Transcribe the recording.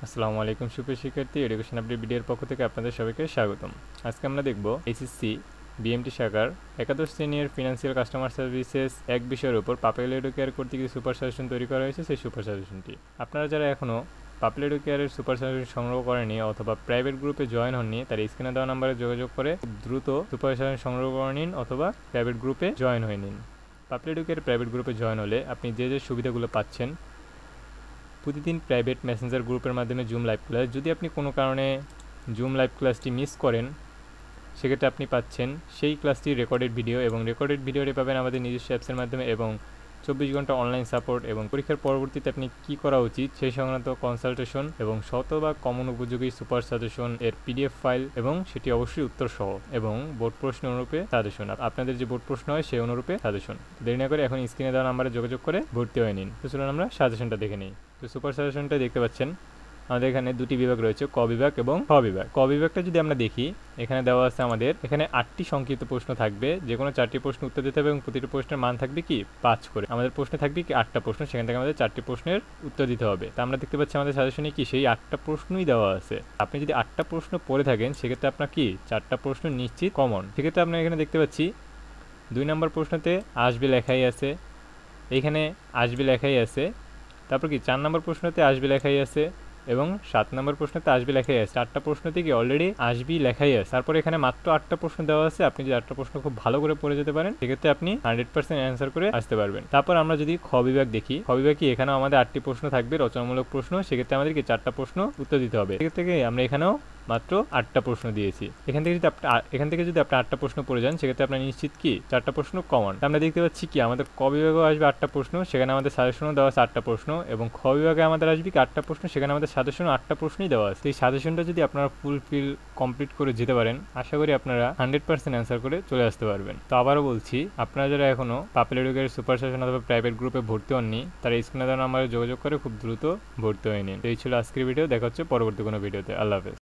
আসসালামু আলাইকুম সুপ্রিয় শিক্ষার্থী, এডুকেশন আপডেট ভিডিওর পক্ষ থেকে আপনাদের সবাইকে স্বাগতম। আজকে আমরা দেখব এইচএসসি বিএমটি শাখার একাদশ শ্রেণীর ফিনান্সিয়াল কাস্টমার সার্ভিসেস এক বিষয়ের উপর পাপেল এডুকেয়ার কর্তৃক সুপার সাজেশন তৈরি করা হয়েছে। সেই সুপার সাজেশনটি আপনারা যারা এখনও পাপেল এডুকেয়ারের সুপার সাজেশন সংগ্রহ করেনি অথবা প্রাইভেট গ্রুপে জয়েন হননি, তার স্ক্রিনে দেওয়া নাম্বারে যোগাযোগ করে দ্রুত সুপার সাজেশন সংগ্রহ করে নিন অথবা প্রাইভেট গ্রুপে জয়েন হয়ে নিন। পাপেল এডুকেয়ার প্রাইভেট গ্রুপে জয়েন হলে আপনি যে সুবিধাগুলো পাচ্ছেন: প্রতিদিন প্রাইভেট মেসেঞ্জার গ্রুপের মাধ্যমে জুম লাইভ ক্লাস, যদি আপনি কোনো কারণে জুম লাইভ ক্লাসটি মিস করেন সেক্ষেত্রে আপনি পাচ্ছেন সেই ক্লাসটির রেকর্ডেড ভিডিও, এবং রেকর্ডেড ভিডিওটি পাবেন আমাদের নিজস্ব অ্যাপসের মাধ্যমে, এবং 24 ঘন্টা অনলাইন সাপোর্ট, এবং পরীক্ষার পরবর্তীতে আপনি কী করা উচিত সেই সংক্রান্ত কনসালটেশন, এবং শতভাগ কমন উপযোগী সুপার সাজেশন এর পিডিএফ ফাইল, এবং সেটি অবশ্যই উত্তর সহ, এবং বোর্ড প্রশ্ন অনুরূপে সাজেশন, আপনাদের যে বোর্ড প্রশ্ন হয় সেই অনুরূপে সাজেশন। দেরি না করে এখন স্ক্রিনে দেওয়া নাম্বারে যোগাযোগ করে ভর্তি হয়ে নিন। তো চলুন আমরা সাজেশনটা দেখে নিই। তো সুপার সাজেশনটা দেখতে পাচ্ছেন আমাদের এখানে দুটি বিভাগ রয়েছে, ক বিভাগ এবং খ বিভাগ। ক বিভাগটা যদি আমরা দেখি, এখানে দেওয়া আছে আমাদের এখানে 8টি সংক্ষিপ্ত প্রশ্ন থাকবে, যে কোনো 4টি প্রশ্ন উত্তর দিতে হবে, এবং প্রতিটি প্রশ্নের মান থাকবে কি 5 করে। আমাদের প্রশ্নে থাকবে কি 8টা প্রশ্ন, সেখান থেকে আমাদের 4টি প্রশ্নের উত্তর দিতে হবে। তা আমরা দেখতে পাচ্ছি আমাদের সাজেশনে কি সেই 8টা প্রশ্নই দেওয়া আছে। আপনি যদি 8টা প্রশ্ন পড়ে থাকেন সেক্ষেত্রে আপনার কি 4টা প্রশ্ন নিশ্চিত কমন। সেক্ষেত্রে আপনার এখানে দেখতে পাচ্ছি 2 নম্বর প্রশ্নতে আসবে লেখাই আছে, এইখানে আসবে লেখাই আছে। তারপর কি 4 নম্বর প্রশ্নতে আসবে লেখাই আছে, এবং 7 নম্বর প্রশ্নতে আসবে লেখাই আছে। 4টা প্রশ্ন থেকে অলরেডি আসবি লেখাই আছে। তারপর এখানে মাত্র 8টা প্রশ্ন দেওয়া আছে। আপনি যদি 8টা প্রশ্ন খুব ভালো করে পড়ে যেতে পারেন সেক্ষেত্রে আপনি 100% অ্যান্সার করে আসতে পারবেন। তারপর আমরা যদি খ বিভাগ দেখি, খ বিভাগ কি এখানেও আমাদের 8টি প্রশ্ন থাকবে, রচনামূলক প্রশ্ন। সেক্ষেত্রে আমাদেরকে 4টা প্রশ্ন উত্তর দিতে হবে। সেক্ষেত্রে আমরা এখানেও মাত্র 8টা প্রশ্ন দিয়েছি। এখান থেকে যদি আপনি 8টা প্রশ্ন পড়ে যান সেক্ষেত্রে আপনার নিশ্চিত কি 4টা প্রশ্ন কমন। আমরা দেখতে পাচ্ছি কি আমাদের ক বিভাগেও আসবে 8টা প্রশ্ন, সেখানে আমাদের সাজেশনও দেওয়া আছে 8টা প্রশ্ন, এবং খ বিভাগে আমাদের আসবে কি 8টা প্রশ্ন, সেখানে আমাদের সাজেশনও 8টা প্রশ্নই দেওয়া আছে। এই সাজেশনটা যদি আপনারা ফুলফিল কমপ্লিট করে যেতে পারেন, আশা করি আপনারা 100% অ্যান্সার করে চলে আসতে পারবেন। তো আবারও বলছি, আপনারা যারা এখনও পাপেল এডুকেয়ার সুপার সাজেশন অথবা প্রাইভেট গ্রুপে ভর্তি হননি, তারা স্ক্রিনে দেওয়া নাম্বারে যোগাযোগ করে খুব দ্রুত ভর্তি হয়ে নিন। তো এই ছিল আজকের ভিডিও। দেখা হচ্ছে পরবর্তী কোনো ভিডিওতে। আল্লাহ হাফেজ।